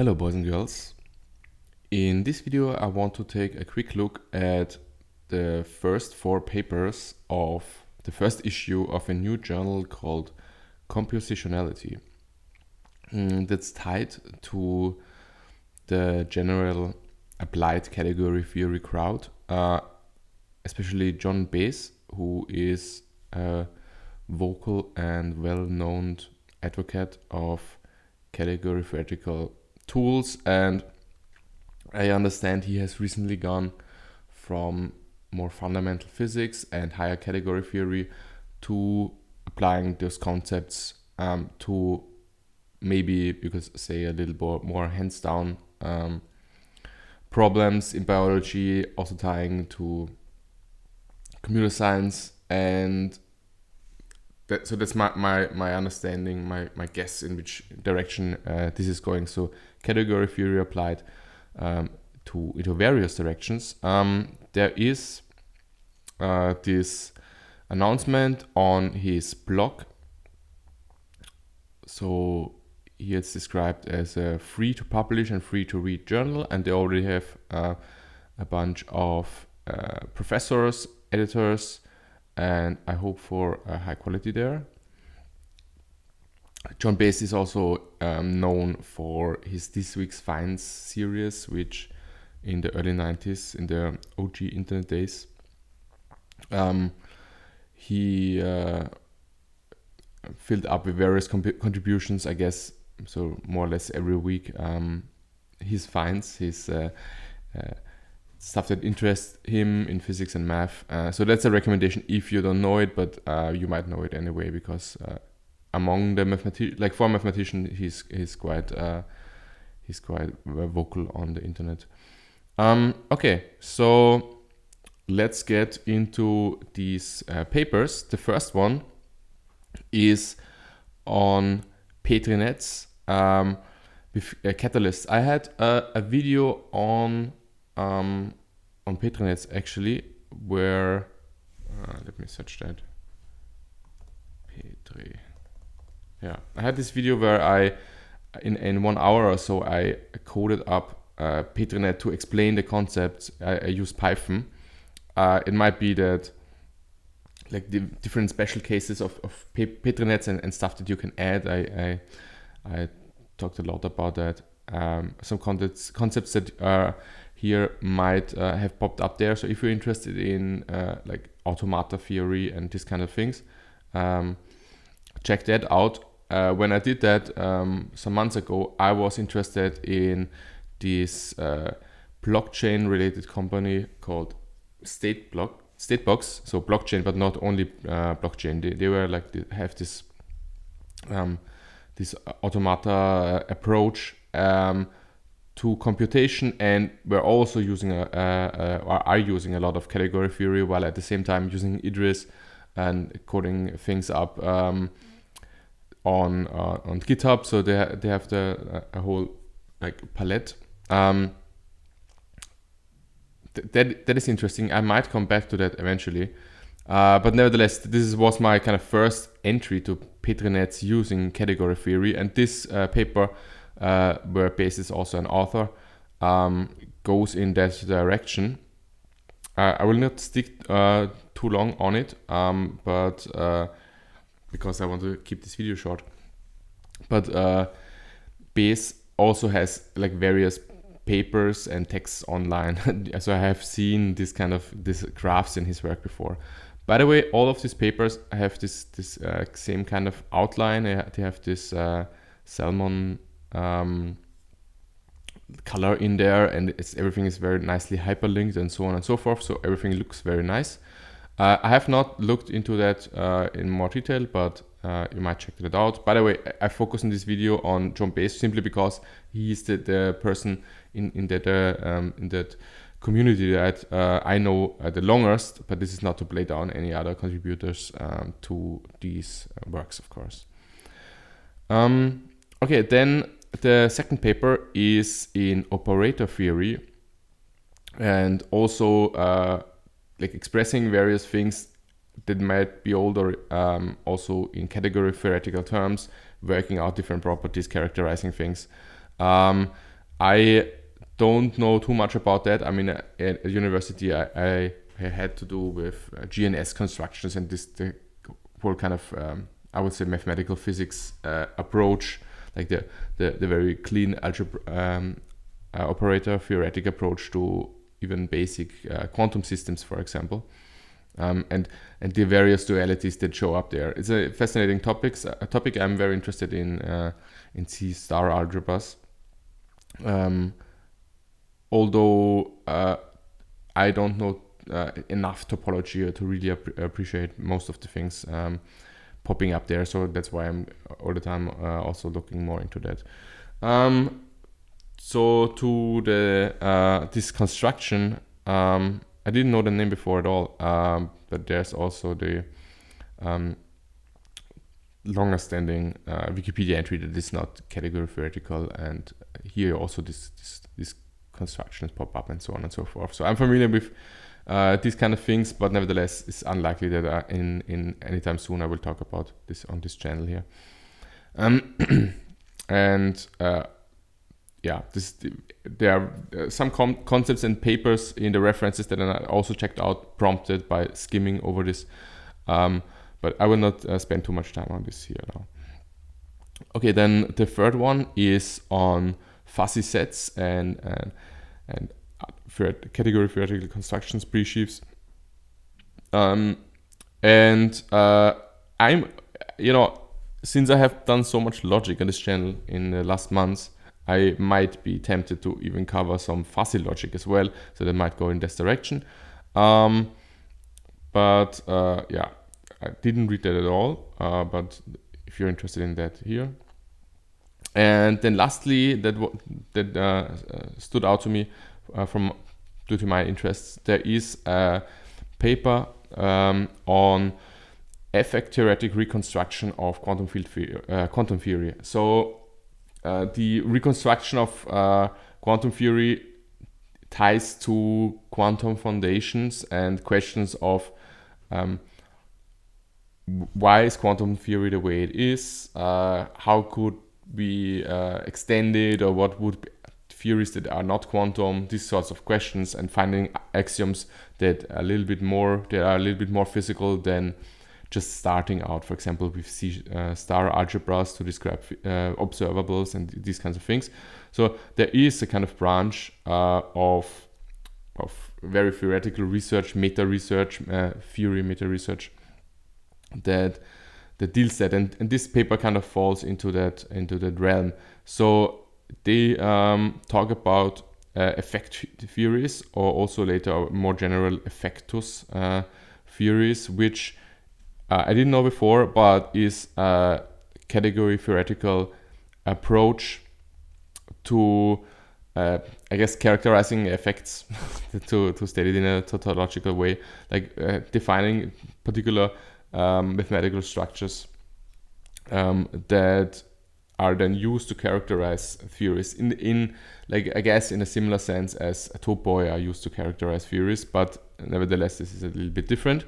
Hello boys and girls. In this video I want to take a quick look at the first 4 papers of the first issue of a new journal called Compositionality. That's tied to the general applied category theory crowd, especially John Bass, who is a vocal and well-known advocate of category theoretical tools, and I understand he has recently gone from more fundamental physics and higher category theory to applying those concepts to maybe you could say a little more hands-down problems in biology, also tying to computer science, and so that's my understanding, my guess in which direction this is going. So category theory applied into various directions. There is this announcement on his blog. So here it's described as a free to publish and free to read journal, and they already have a bunch of professors, editors, and I hope for a high quality there. John Bass is also known for his This Week's Finds series, which in the early 90s, in the OG internet days, he filled up with various contributions, I guess, so more or less every week, his finds, his stuff that interests him in physics and math. So that's a recommendation if you don't know it, but you might know it anyway, because among the for a mathematician, he's quite vocal on the internet. Okay, so let's get into these papers. The first one is on Petri nets with catalysts. I had a video on Petri nets actually, where let me search that. Petri. Yeah, I had this video where I, in 1 hour or so, I coded up Petri net to explain the concepts. I used Python. It might be that like the different special cases of Petri nets and stuff that you can add. I talked a lot about that. Some concepts that here might have popped up there. So if you're interested in like automata theory and this kind of things, check that out. When I did that some months ago, I was interested in this blockchain related company called Statebox. So blockchain, but not only blockchain. They were like, they have this this automata approach to computation, and we're also using or are using a lot of category theory, while at the same time using Idris and coding things up on GitHub. So they have a whole like palette. That is interesting. I might come back to that eventually. But nevertheless, this was my kind of first entry to Petri nets using category theory, and this paper, where Bass is also an author, goes in that direction. I will not stick too long on it, but because I want to keep this video short. But Bass also has like various papers and texts online. So I have seen these graphs in his work before. By the way, all of these papers have this same kind of outline. They have this salmon color in there, and everything is very nicely hyperlinked and so on and so forth. So everything looks very nice. I have not looked into that in more detail, but you might check that out. By the way, I focus in this video on John Bass simply because he is the person in that community that I know the longest, but this is not to play down any other contributors to these works, of course. Okay, then the second paper is in operator theory, and also like expressing various things that might be older, also in category theoretical terms, working out different properties, characterizing things. I don't know too much about that. I mean, at university, I had to do with GNS constructions and the whole kind of, I would say, mathematical physics approach, like the very clean algebra operator theoretic approach to even basic quantum systems, for example, and the various dualities that show up there. It's a fascinating a topic I'm very interested in C star algebras. Although I don't know enough topology to really appreciate most of the things popping up there, so that's why I'm all the time also looking more into that. So to the this construction, I didn't know the name before at all, but there's also the longer standing Wikipedia entry that is not category theoretical, and here also this constructions pop up and so on and so forth. So I'm familiar with these kind of things, but nevertheless it's unlikely that in anytime soon I will talk about this on this channel here. And yeah, there are some concepts and papers in the references that I also checked out, prompted by skimming over this, but I will not spend too much time on this here now. Okay, then the third one is on fuzzy sets and category theoretical constructions, presheaves. I'm, since I have done so much logic on this channel in the last months, I might be tempted to even cover some fuzzy logic as well, so that might go in this direction. Yeah, I didn't read that at all, but if you're interested in that, here. And then lastly, that stood out to me due to my interests, there is a paper on effect-theoretic reconstruction of quantum theory. So the reconstruction of quantum theory ties to quantum foundations and questions of why is quantum theory the way it is, how could we extend it, or what would be theories that are not quantum, these sorts of questions, and finding axioms that are a little bit more physical than just starting out, for example, with C star algebras to describe observables and these kinds of things. So there is a kind of branch of very theoretical research, meta research, meta research that deals that, and this paper kind of falls into that realm. So they talk about effect theories, or also later more general effectus theories, which I didn't know before, but is a category theoretical approach to I guess characterizing effects to state it in a tautological way, like defining particular mathematical structures that are then used to characterize theories in like, I guess, in a similar sense as topoi are used to characterize theories, but nevertheless this is a little bit different.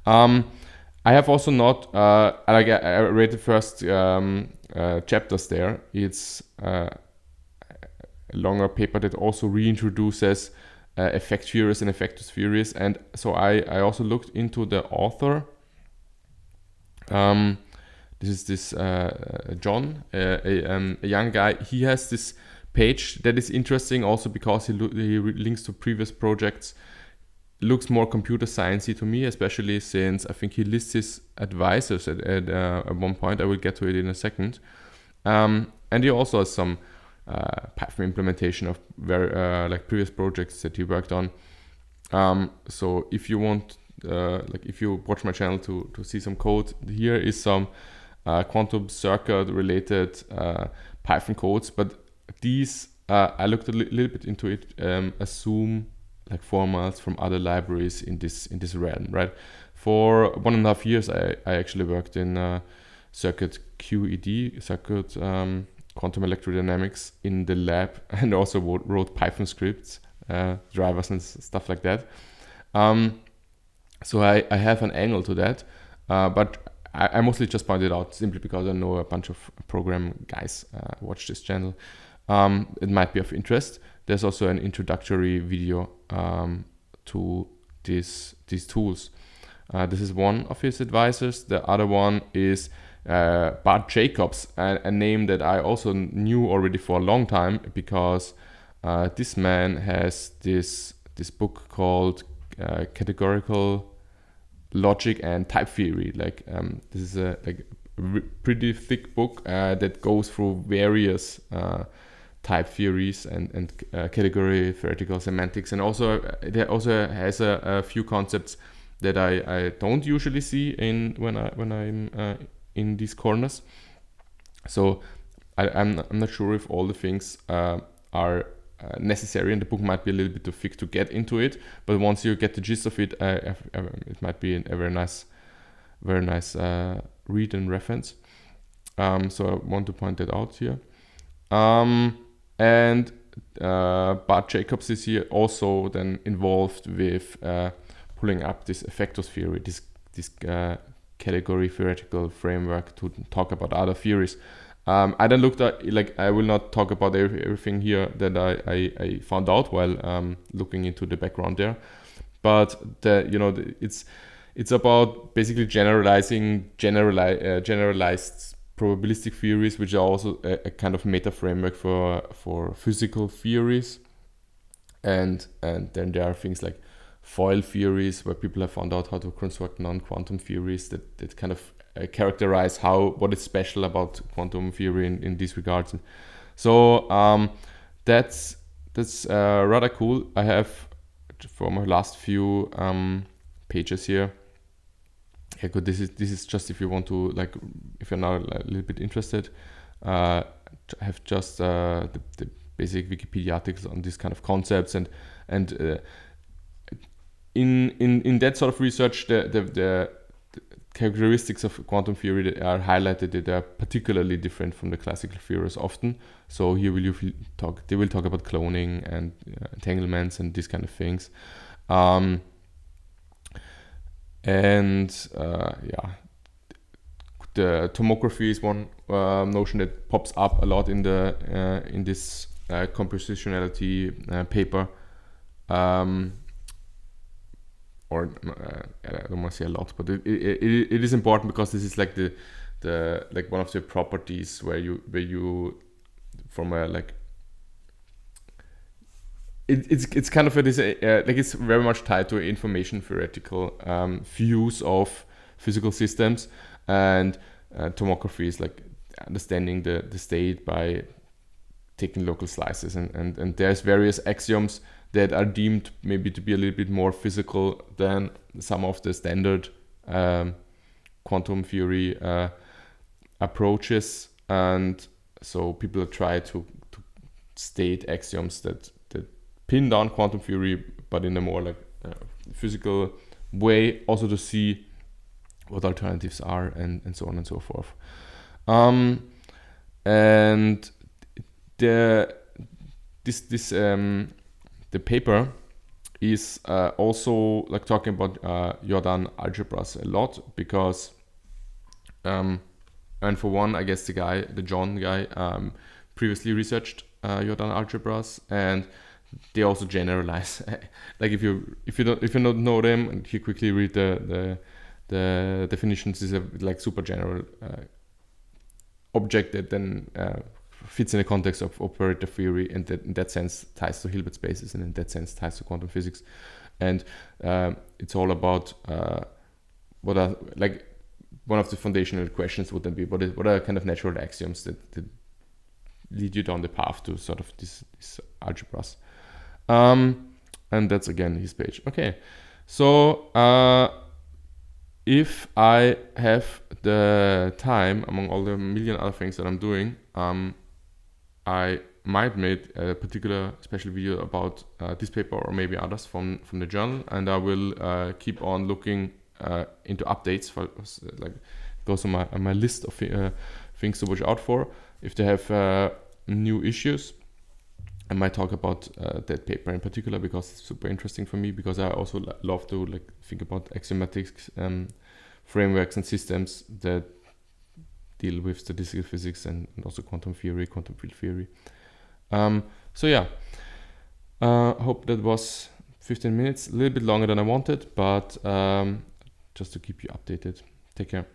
I have also not I read the first chapters there. It's a longer paper that also reintroduces effect theories and effectus theories, and so I also looked into the author. This is John, a young guy. He has this page that is interesting also because he links to previous projects. Looks more computer sciencey to me, especially since I think he lists his advisors at one point. I will get to it in a second. And he also has some Python implementation of very like previous projects that he worked on. So if you want, like if you watch my channel to see some code, here is some quantum circuit related Python codes, but these I looked a little bit into it, assume like formats from other libraries in this realm, right? For 1.5 years I actually worked in circuit QED, circuit quantum electrodynamics in the lab, and also wrote Python scripts, drivers and stuff like that. So I have an angle to that, but I mostly just pointed out simply because I know a bunch of program guys watch this channel. it might be of interest. There's also an introductory video to these tools. This is one of his advisors. The other one is Bart Jacobs, a name that I also knew already for a long time, because this man has this book called Categorical Logic and Type Theory. This is a pretty thick book that goes through various type theories and category theoretical semantics, and also it also has a few concepts that I don't usually see when I'm in these corners. So I'm not sure if all the things are necessary, and the book might be a little bit too thick to get into it. But once you get the gist of it, it might be a very nice read and reference. So I want to point that out here. And Bart Jacobs is here also then involved with pulling up this Effectus theory, this category theoretical framework to talk about other theories. I then looked at, I will not talk about everything here that I found out while looking into the background there, but it's about basically generalizing generalized probabilistic theories, which are also a kind of meta framework for physical theories, and then there are things like foil theories, where people have found out how to construct non-quantum theories that kind of characterize what is special about quantum theory in these regards. So that's rather cool. I have, for my last few pages here. Yeah, good. This is just if you want to, if you're now a little bit interested, have just the basic Wikipedia articles on these kind of concepts, and in that sort of research, the characteristics of quantum theory that are highlighted, that are particularly different from the classical theories often. So here they will talk about cloning and entanglements and these kind of things. The tomography is one notion that pops up a lot in this compositionality paper. I don't want to say a lot, but it is important, because this is the one of the properties where you from a it's kind of it's very much tied to information theoretical views of physical systems, and tomography is understanding the state by taking local slices, and there's various axioms that are deemed maybe to be a little bit more physical than some of the standard quantum theory approaches, and so people try to state axioms that pin down quantum theory, but in a more physical way, also to see what alternatives are, and so on and so forth. And the paper is also talking about Jordan algebras a lot, because and for one, I guess the John guy previously researched Jordan algebras, and they also generalize. If you don't know them, and you quickly read the definitions, is a super general object that then fits in the context of operator theory, and that in that sense ties to Hilbert spaces, and in that sense ties to quantum physics. And it's all about what are one of the foundational questions would then be what are kind of natural axioms that lead you down the path to sort of these algebras. And that's again his page. Okay, so if I have the time, among all the million other things that I'm doing, I might make a particular special video about this paper, or maybe others from the journal, and I will keep on looking into updates for goes on my list of things to watch out for. If they have new issues, I might talk about that paper in particular, because it's super interesting for me, because I also love to think about axiomatic frameworks and systems that deal with statistical physics and also quantum theory, quantum field theory. So yeah, hope that was 15 minutes, a little bit longer than I wanted, but just to keep you updated. Take care.